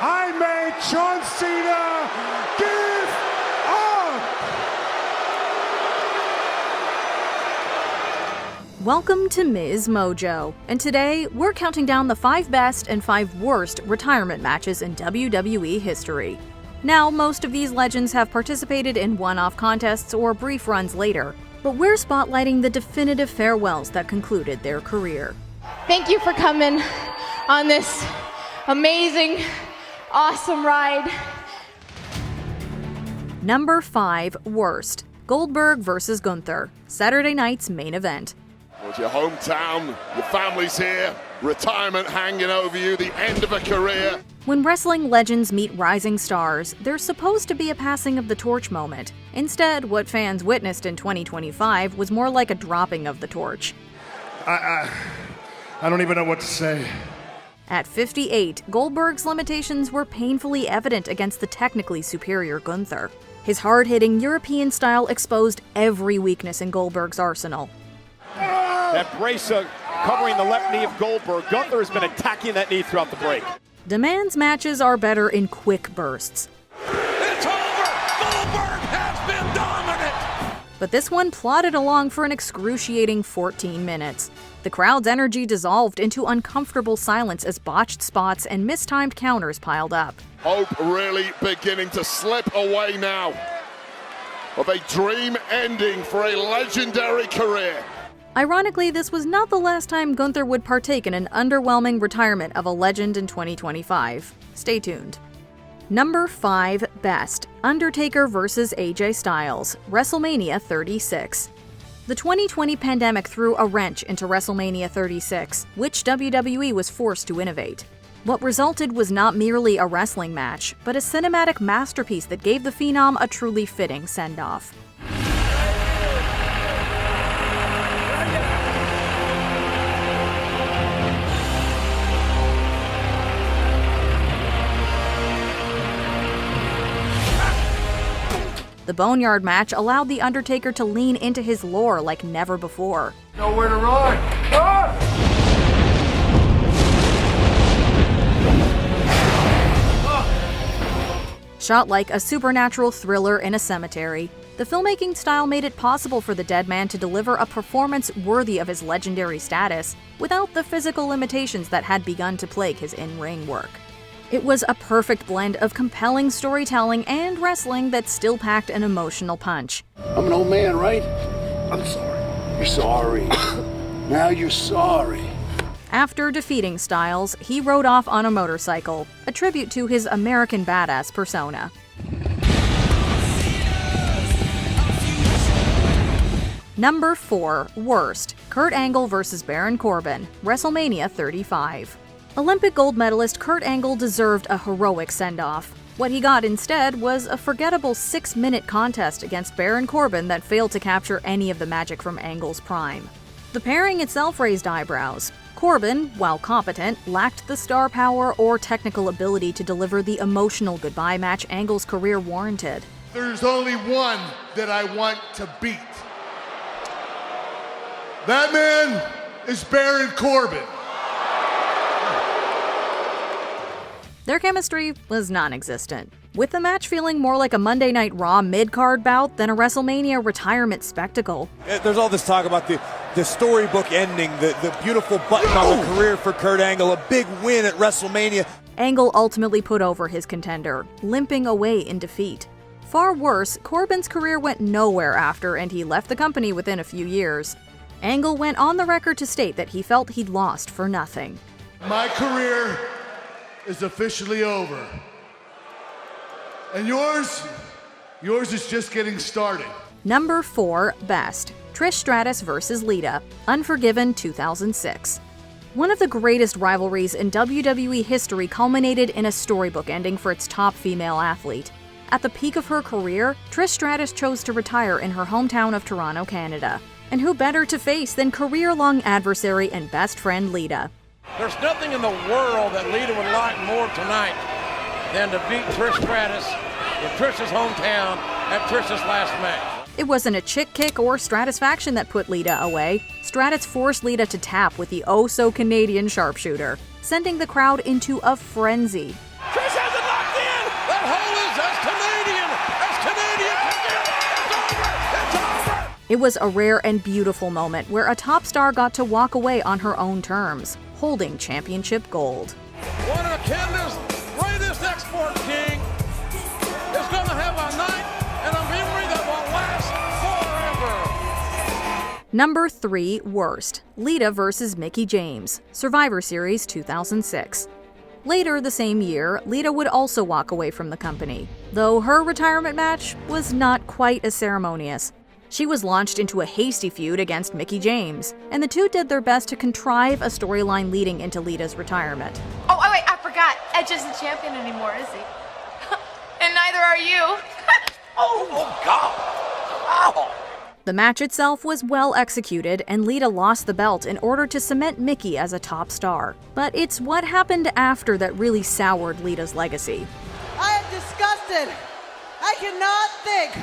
I made John Cena give up! Welcome to MsMojo, and today we're counting down the 5 best and 5 worst retirement matches in WWE history. Now, most of these legends have participated in one-off contests or brief runs later, but we're spotlighting the definitive farewells that concluded their career. Thank you for coming on this amazing, awesome ride. Number 5 worst. Goldberg vs. Gunther, Saturday night's main event. It's your hometown, your family's here, retirement hanging over you, the end of a career. When wrestling legends meet rising stars, there's supposed to be a passing of the torch moment. Instead, what fans witnessed in 2025 was more like a dropping of the torch. I don't even know what to say. At 58, Goldberg's limitations were painfully evident against the technically superior Gunther. His hard-hitting European style exposed every weakness in Goldberg's arsenal. That brace covering the left knee of Goldberg. Gunther has been attacking that knee throughout the break. Demand's matches are better in quick bursts. It's over! Goldberg has been dominant! But this one plodded along for an excruciating 14 minutes. The crowd's energy dissolved into uncomfortable silence as botched spots and mistimed counters piled up. Hope really beginning to slip away now of a dream ending for a legendary career. Ironically, this was not the last time Gunther would partake in an underwhelming retirement of a legend in 2025. Stay tuned. Number 5 best. Undertaker vs. AJ Styles, WrestleMania 36. The 2020 pandemic threw a wrench into WrestleMania 36, which WWE was forced to innovate. What resulted was not merely a wrestling match, but a cinematic masterpiece that gave the Phenom a truly fitting send-off. The Boneyard match allowed The Undertaker to lean into his lore like never before. Nowhere to run. Ah! Shot like a supernatural thriller in a cemetery, the filmmaking style made it possible for the dead man to deliver a performance worthy of his legendary status without the physical limitations that had begun to plague his in-ring work. It was a perfect blend of compelling storytelling and wrestling that still packed an emotional punch. I'm an old man, right? I'm sorry. You're sorry. Now you're sorry. After defeating Styles, he rode off on a motorcycle, a tribute to his American badass persona. Number 4 worst. Kurt Angle vs. Baron Corbin, WrestleMania 35. Olympic gold medalist Kurt Angle deserved a heroic send-off. What he got instead was a forgettable 6-minute contest against Baron Corbin that failed to capture any of the magic from Angle's prime. The pairing itself raised eyebrows. Corbin, while competent, lacked the star power or technical ability to deliver the emotional goodbye match Angle's career warranted. There's only one that I want to beat. That man is Baron Corbin. Their chemistry was non-existent, with the match feeling more like a Monday Night Raw mid-card bout than a WrestleMania retirement spectacle. There's all this talk about the storybook ending, the beautiful button on the career for Kurt Angle, a big win at WrestleMania. Angle ultimately put over his contender, limping away in defeat. Far worse, Corbin's career went nowhere after, and he left the company within a few years. Angle went on the record to state that he felt he'd lost for nothing. My career is officially over. And yours is just getting started. Number 4 best. Trish Stratus vs. Lita, Unforgiven 2006. One of the greatest rivalries in WWE history culminated in a storybook ending for its top female athlete. At the peak of her career, Trish Stratus chose to retire in her hometown of Toronto, Canada. And who better to face than career-long adversary and best friend Lita? There's nothing in the world that Lita would like more tonight than to beat Trish Stratus in Trish's hometown at Trish's last match. It wasn't a chick kick or Stratusfaction that put Lita away. Stratus forced Lita to tap with the oh-so-Canadian sharpshooter, sending the crowd into a frenzy. Trish has That's Canadian! That's Canadian! It's over! It's over! It was a rare and beautiful moment where a top star got to walk away on her own terms, holding championship gold. One of Canada's greatest export king is going to have a night and a memory that will last forever. Number 3 worst, Lita vs. Mickie James, Survivor Series 2006. Later the same year, Lita would also walk away from the company, though her retirement match was not quite as ceremonious. She was launched into a hasty feud against Mickie James, and the two did their best to contrive a storyline leading into Lita's retirement. Oh, wait, I forgot. Edge isn't champion anymore, is he? And neither are you. Oh, God. Ow. The match itself was well executed, and Lita lost the belt in order to cement Mickie as a top star. But it's what happened after that really soured Lita's legacy. I am disgusted. I cannot think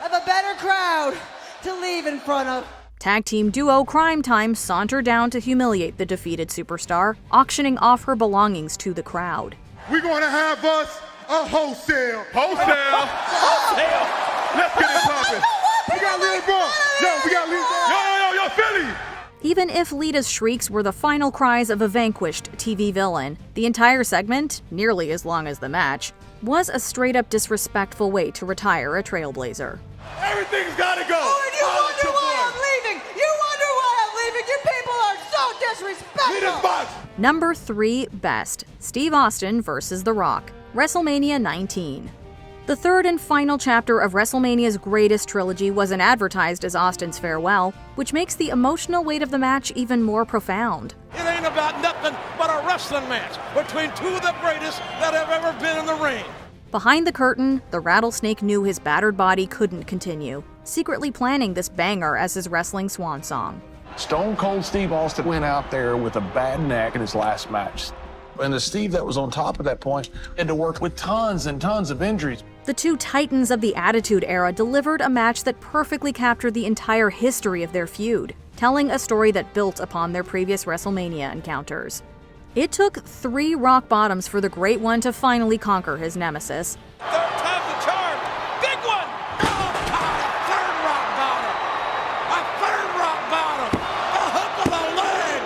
of a better crowd to leave in front of. Tag team duo Crime Time saunter down to humiliate the defeated superstar, auctioning off her belongings to the crowd. We're going to have us a wholesale. Wholesale. Let's get it poppin'. We got Little Bro. Yo, we got Little. Yo, Philly. Even if Lita's shrieks were the final cries of a vanquished TV villain, the entire segment, nearly as long as the match, was a straight-up disrespectful way to retire a trailblazer. Everything's got to go. Oh, and you wonder why I'm leaving. You wonder why I'm leaving. You people are so disrespectful. Lead this box. Number 3 best, Steve Austin vs. The Rock, WrestleMania 19. The third and final chapter of WrestleMania's greatest trilogy wasn't advertised as Austin's farewell, which makes the emotional weight of the match even more profound. It ain't about nothing but a wrestling match between two of the greatest that have ever been in the ring. Behind the curtain, the Rattlesnake knew his battered body couldn't continue, secretly planning this banger as his wrestling swan song. Stone Cold Steve Austin went out there with a bad neck in his last match. And the Steve that was on top at that point had to work with tons and tons of injuries. The two titans of the Attitude Era delivered a match that perfectly captured the entire history of their feud, telling a story that built upon their previous WrestleMania encounters. It took 3 rock bottoms for the Great One to finally conquer his nemesis. Third time's the charm. Big one. Oh, God, a third rock bottom. A third rock bottom. A hook of the leg.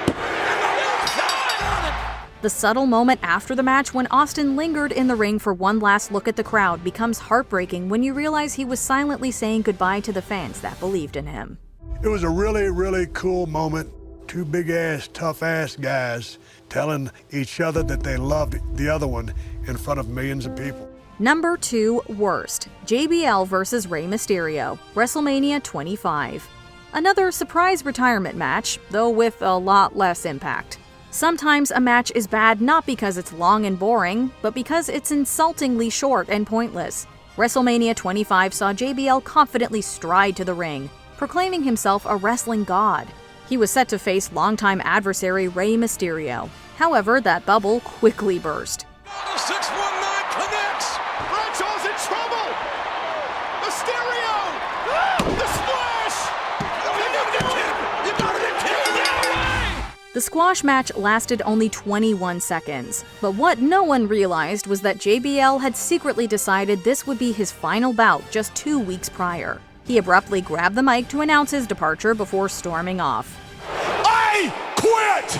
And the inside on it. The subtle moment after the match when Austin lingered in the ring for one last look at the crowd becomes heartbreaking when you realize he was silently saying goodbye to the fans that believed in him. It was a really, really cool moment. 2 big-ass, tough-ass guys telling each other that they loved the other one in front of millions of people. Number 2 worst, JBL vs. Rey Mysterio, WrestleMania 25. Another surprise retirement match, though with a lot less impact. Sometimes a match is bad not because it's long and boring, but because it's insultingly short and pointless. WrestleMania 25 saw JBL confidently stride to the ring, proclaiming himself a wrestling god. He was set to face longtime adversary Rey Mysterio. However, that bubble quickly burst. The 619 connects. Bradshaw's in trouble. Mysterio. The splash. You gotta get kidding. The squash match lasted only 21 seconds, but what no one realized was that JBL had secretly decided this would be his final bout just 2 weeks prior. He abruptly grabbed the mic to announce his departure before storming off. I quit!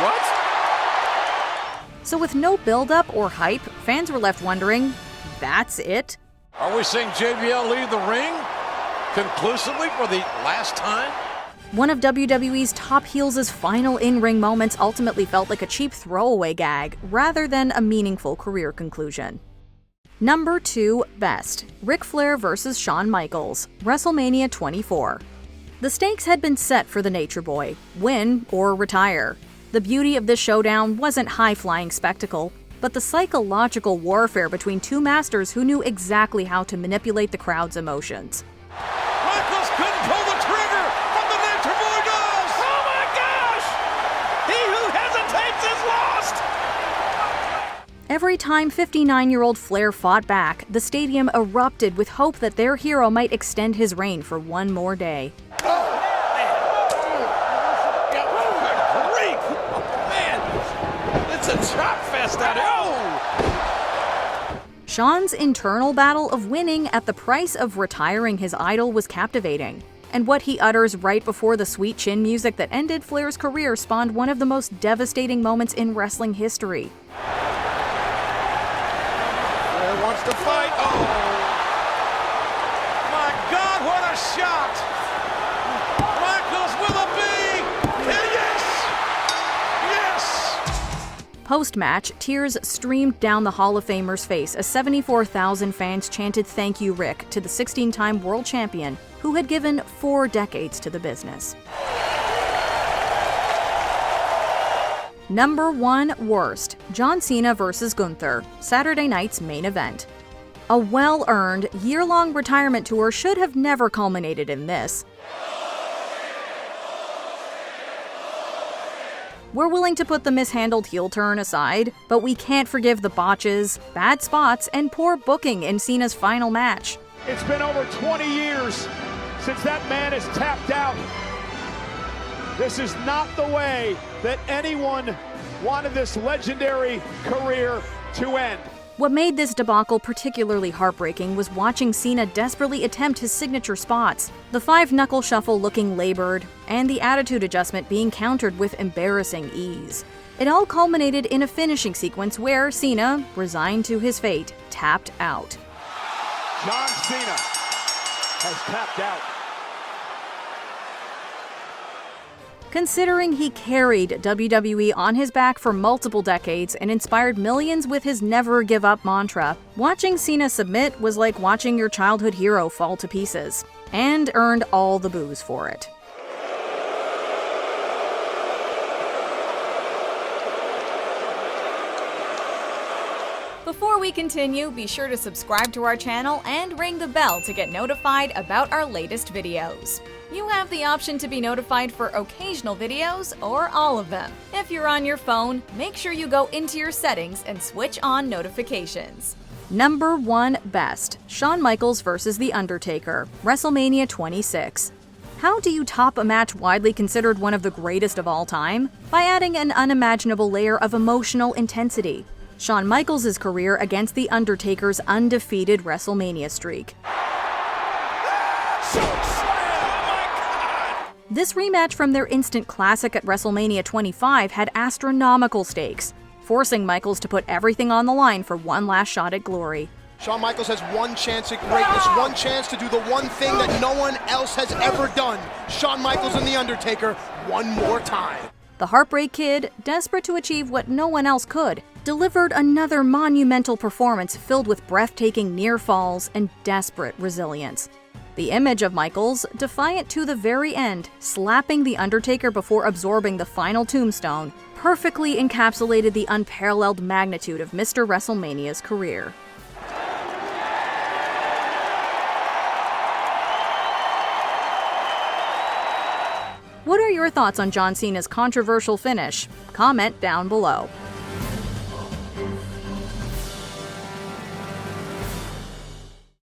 What? So with no build-up or hype, fans were left wondering, that's it? Are we seeing JBL leave the ring conclusively for the last time? One of WWE's top heels' final in-ring moments ultimately felt like a cheap throwaway gag, rather than a meaningful career conclusion. Number 2 best, Ric Flair vs. Shawn Michaels, WrestleMania 24. The stakes had been set for the Nature Boy, win or retire. The beauty of this showdown wasn't high-flying spectacle, but the psychological warfare between two masters who knew exactly how to manipulate the crowd's emotions. Michaels couldn't pull the trigger, but the Nature Boy does! Oh my gosh! He who hesitates is lost! Every time 59-year-old Flair fought back, the stadium erupted with hope that their hero might extend his reign for one more day. Man, it's a chop fest out here. Oh! Shawn's internal battle of winning at the price of retiring his idol was captivating. And what he utters right before the sweet chin music that ended Flair's career spawned one of the most devastating moments in wrestling history. Flair wants to fight. Oh! My God, what a shot! Michaels with a big yes! Yes! Post-match, tears streamed down the Hall of Famer's face as 74,000 fans chanted "Thank you, Rick" to the 16-time world champion who had given 4 decades to the business. Number 1 worst: John Cena vs. Gunther, Saturday night's main event. A well-earned, year-long retirement tour should have never culminated in this. We're willing to put the mishandled heel turn aside, but we can't forgive the botches, bad spots, and poor booking in Cena's final match. It's been over 20 years since that man has tapped out. This is not the way that anyone wanted this legendary career to end. What made this debacle particularly heartbreaking was watching Cena desperately attempt his signature spots, the 5-knuckle shuffle looking labored, and the attitude adjustment being countered with embarrassing ease. It all culminated in a finishing sequence where Cena, resigned to his fate, tapped out. John Cena has tapped out. Considering he carried WWE on his back for multiple decades and inspired millions with his never give up mantra, watching Cena submit was like watching your childhood hero fall to pieces, and earned all the boos for it. Before we continue, be sure to subscribe to our channel and ring the bell to get notified about our latest videos. You have the option to be notified for occasional videos or all of them. If you're on your phone, make sure you go into your settings and switch on notifications. Number 1 best: Shawn Michaels vs. The Undertaker, WrestleMania 26. How do you top a match widely considered one of the greatest of all time? By adding an unimaginable layer of emotional intensity. Shawn Michaels' career against The Undertaker's undefeated WrestleMania streak. This rematch from their instant classic at WrestleMania 25 had astronomical stakes, forcing Michaels to put everything on the line for one last shot at glory. Shawn Michaels has one chance at greatness, one chance to do the one thing that no one else has ever done. Shawn Michaels and The Undertaker, one more time. The Heartbreak Kid, desperate to achieve what no one else could, delivered another monumental performance filled with breathtaking near falls and desperate resilience. The image of Michaels, defiant to the very end, slapping The Undertaker before absorbing the final tombstone, perfectly encapsulated the unparalleled magnitude of Mr. WrestleMania's career. What are your thoughts on John Cena's controversial finish? Comment down below.